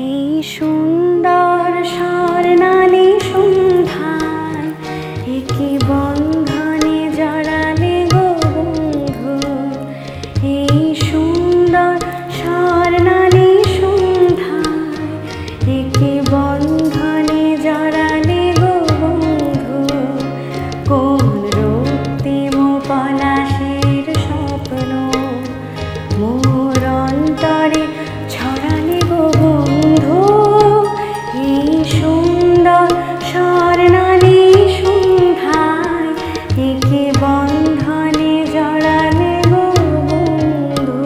এই সুন্দর স্বর্ণালী সন্ধ্যায় একে বন্ধনে জড়ালে গো বন্ধু। এই সুন্দর স্বর্ণালী সন্ধ্যায় একে বন্ধনে জড়ালে গো বন্ধু। কোন রক্তিম পলাশের স্বপ্ন মোর অন্তরে ছড়ালে গো বন্ধু। এই সুন্দর স্বর্ণালী সন্ধ্যায় একে বন্ধনে জড়ালে গো বন্ধু।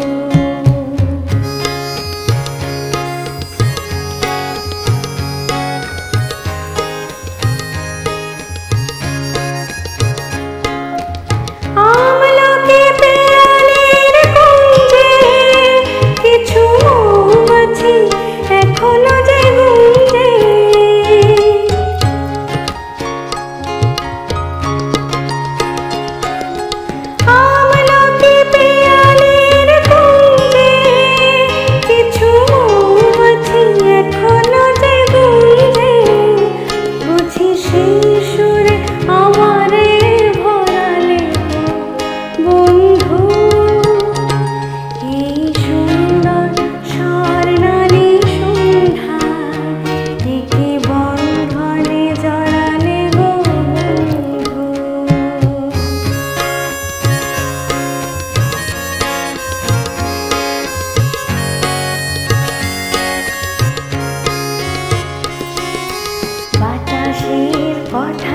আমলকি পেয়ালের কুঞ্জে কিছু মৌমাছি এখনো যে গুঞ্জে। আমলকি পেয়ালের কুঞ্জে কিছু মৌমাছি এখনো যে গুঞ্জে। বুঝি সেই সুরে আমারে ভরালে বন্ধু। এই সুন্দর স্বর্ণালী সন্ধ্যায় একে বন্ধনে জড়ালে গো বন্ধু। বাতাসের কথা